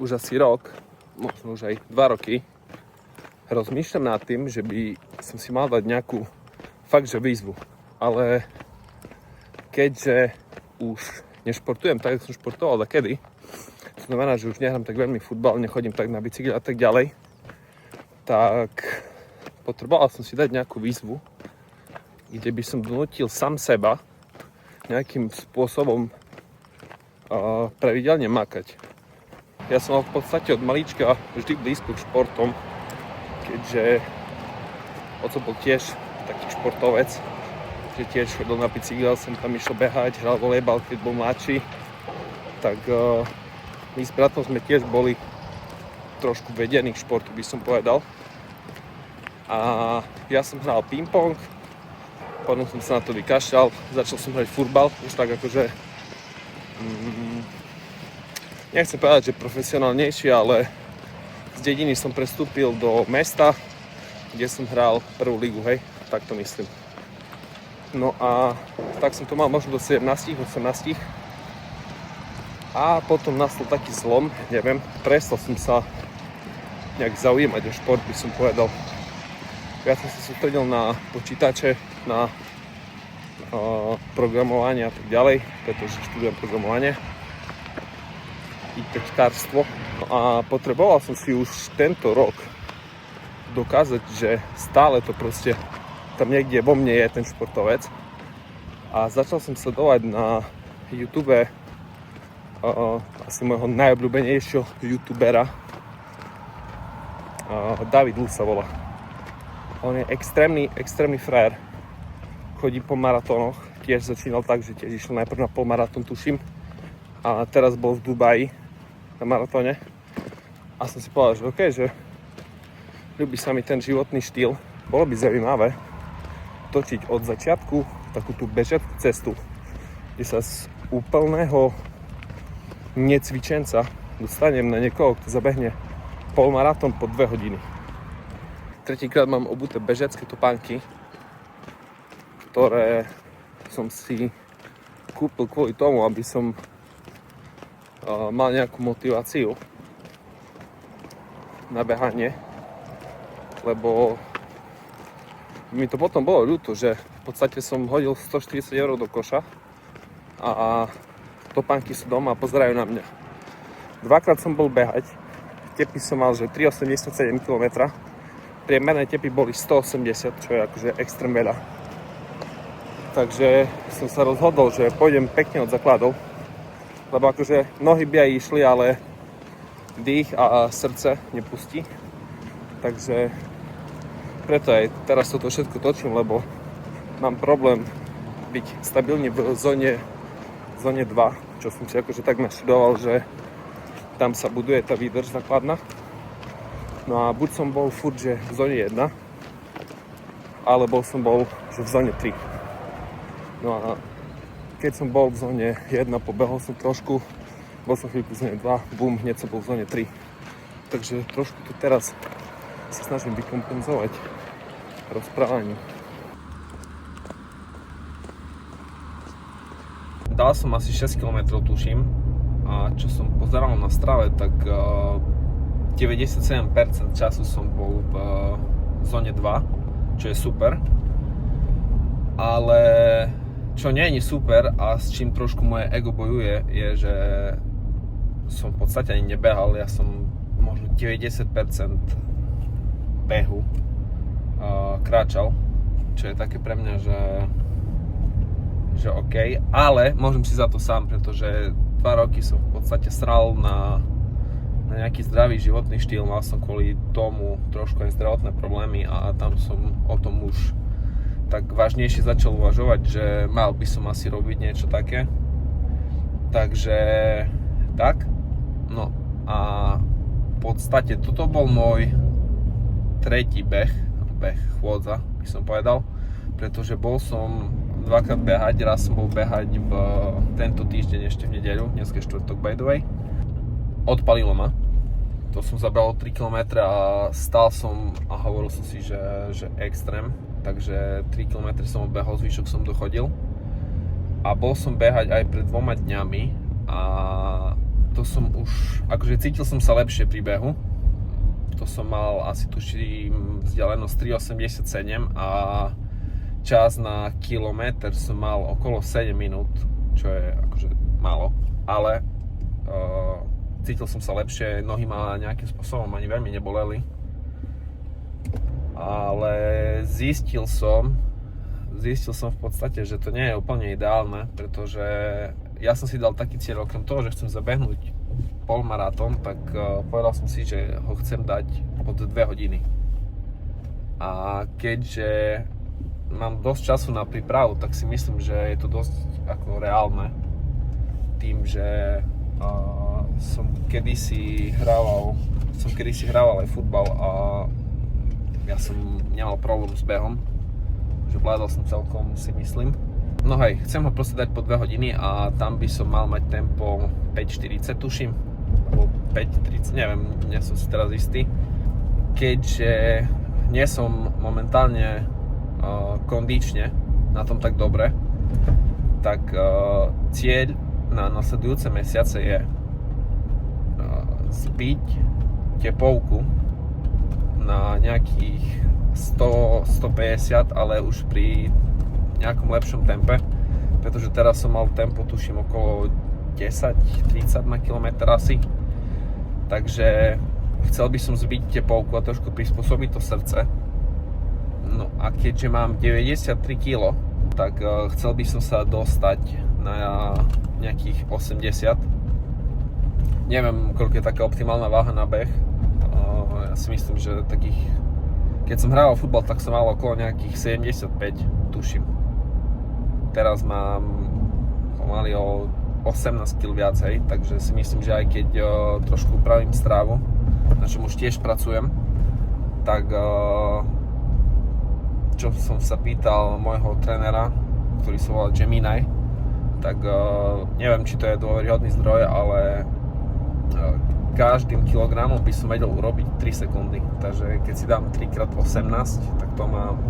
už asi rok, možno už aj 2 roky, rozmýšľam nad tým, že by som si mal dať nejakú fakt, že výzvu. Ale keďže už nešportujem tak, ako som športoval kedy, to znamená, že už nehrám tak veľmi futbal, nechodím tak na bicykel a tak ďalej, tak potreboval som si dať nejakú výzvu, kde by som donútil sám seba nejakým spôsobom pravidelne makať. Ja som mal v podstate od malička vždy blízko k športom, keďže oco bol tiež taký športovec, že tiež chodil na bicykel, som tam išiel behať, hral volejbal, keď bol mladší. Tak my s bratom sme tiež boli trošku vedení k športu, by som povedal. A ja som hral ping-pong, potom som sa na to vykašľal, začal som hrať futbal, už tak akože nechcem povedať, že profesionálnejšie, ale z dediny som prestúpil do mesta, kde som hral prvú ligu, hej, tak to myslím. No a tak som to mal možno do 17, 18 a potom nastal taký zlom, neviem, prestal som sa nejak zaujímať o šport, by som povedal. Ja som sa sústredil na počítače, na programovanie a tak ďalej, pretože študujem programovanie, ITčkárstvo. A potreboval som si už tento rok dokázať, že stále to proste tam niekde vo mne je ten športovec. A začal som sledovať na YouTube asi môjho najobľúbenejšieho youtubera, David Lu sa volá. On je extrémny frajer. Chodí po maratónoch, tiež začínal tak, že tiež išiel najprv na polmaratón, tuším. A teraz bol v Dubaji na maratóne. A som si povedal, že okej, že ľúbi sa mi ten životný štýl. Bolo by zaujímavé točiť od začiatku takú tú bežeckú cestu, kde sa z úplného necvičenca dostanem na niekoho, kto zabehne polmaratón po 2 hodiny. Tretíkrát mám obuté bežecké topánky, ktoré som si kúpil kvôli tomu, aby som mal nejakú motiváciu na behanie, lebo mi to potom bolo ľúto, že v podstate som hodil 140 € do koša a topánky sú doma a pozerajú na mňa. 2-krát som bol behať, tepy som mal, že 3,87 km, priemerné tepy boli 180, čo je akože extrém veľa. Takže som sa rozhodol, že pôjdem pekne od základov, lebo akože nohy by aj išli, ale dých a srdce nepustí. Takže preto aj teraz toto všetko točím, lebo mám problém byť stabilne v zóne 2, čo som si akože tak naštudoval, že tam sa buduje tá výdrž základná. No a buď som bol furt, že v zóne 1, alebo som bol, že v zóne 3. No a keď som bol v zóne 1, pobehol som trošku, bol som chvíľku v zóne 2, bum, hneď som bol v zóne 3. Takže trošku tu teraz sa snažím vykompenzovať rozprávaním. Dal som asi 6 km, tuším, a čo som pozeral na Strave, tak 97% času som bol v zóne 2, čo je super. Ale čo nie je super a s čím trošku moje ego bojuje, je, že som v podstate ani nebehal. Ja som možno 90% behu kráčal, čo je také pre mňa, že OK, ale môžem si za to sám, pretože 2 roky som v podstate sral na nejaký zdravý životný štýl, mal som kvôli tomu trošku aj zdravotné problémy a tam som o tom už tak vážnejšie začal uvažovať, že mal by som asi robiť niečo také. Takže tak, no a v podstate toto bol môj tretí beh chôdza, by som povedal, pretože bol som 2-krát behať, raz som bol behať v tento týždeň ešte v nedeľu, dneska je štvrtok by the way. Odpalilo ma, to som zabral 3 km a stál som a hovoril som si, že extrém, takže 3 km som obehol, zvyšok som dochodil a bol som behať aj pred 2 dňami a to som už, akože cítil som sa lepšie pri behu. To som mal asi tuším vzdialenosť 3,87 a čas na kilometr som mal okolo 7 minút, čo je akože málo, ale cítil som sa lepšie, nohy ma nejakým spôsobom ani veľmi neboleli. Ale zistil som v podstate, že to nie je úplne ideálne, pretože ja som si dal taký cieľ, okrem toho, že chcem zabehnúť polmaratón, tak povedal som si, že ho chcem dať pod 2 hodiny. A keďže mám dosť času na prípravu, tak si myslím, že je to dosť ako reálne. Tým, že som kedysi hrával aj futbal a ja som nemal problém s behom, že vládal som celkom, si myslím. No hej, chcem ho proste dať po 2 hodiny a tam by som mal mať tempo 5.40 tuším, alebo 5.30, neviem, nie som si teraz istý. Keďže nie som momentálne kondične na tom tak dobre, tak cieľ na nasledujúce mesiace je zbiť tepovku na nejakých 100-150, ale už pri nejakom lepšom tempe, pretože teraz som mal tempo tuším okolo 10-30 na kilometr asi, takže chcel by som zbiť tepovku a trošku prispôsobiť to srdce. No a keďže mám 93 kg, tak chcel by som sa dostať na nejakých 80. Neviem, koľko je taká optimálna váha na beh. Ja si myslím, že takých... Keď som hral futbal, tak som mal okolo nejakých 75, tuším. Teraz mám pomaly o 18 kg viacej, takže si myslím, že aj keď trošku upravím strávu, na čom už tiež pracujem, tak čo som sa pýtal môjho trénera, ktorý sa volá Gemini, tak neviem, či to je dôveryhodný zdroj, ale každým kilogramom by som vedel urobiť 3 sekundy. Takže keď si dám 3x18, tak to mám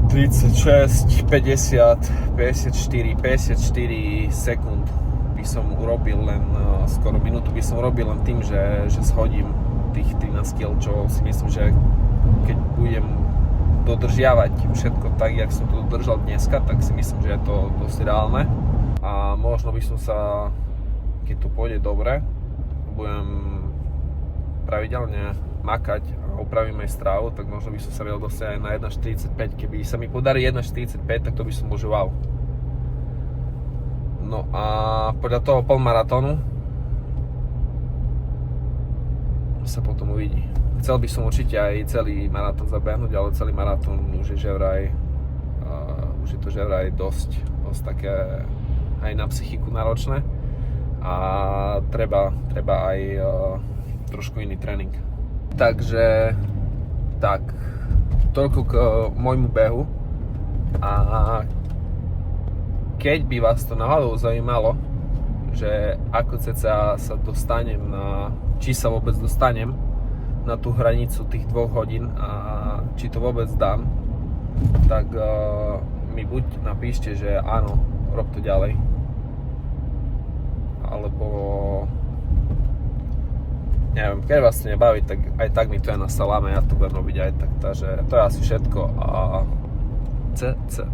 36, 50, 54 sekúnd by som urobil len, skoro minútu by som urobil len tým, že shodím tých 13 kg, čo si myslím, že keď budem dodržiavať všetko tak, jak som to dodržal dneska, tak si myslím, že je to dosť reálne. A možno by som sa, keď to pôjde dobre, budem pravidelne makať a upravím aj strávu, tak možno by som sa vedel dostať aj na 1.45. Keby sa mi podarí 1.45, tak to by som bol že wow. No a podľa toho polmaratónu sa potom uvidí. Chcel by som určite aj celý maratón zabehnúť, ale celý maratón už je že vraj dosť také aj na psychiku náročné. A treba aj trošku iný tréning. Takže tak, toľko k môjmu behu. A keď by vás to náhodou zaujímalo, že ako cca sa dostanem či sa vôbec dostanem na tú hranicu tých 2 hodín a či to vôbec dám, tak mi buď napíšte, že áno, rob to ďalej, alebo neviem, keď vás to nebaví, tak aj tak mi to je na saláme, ja to budem robiť aj tak, takže to je asi všetko a CC.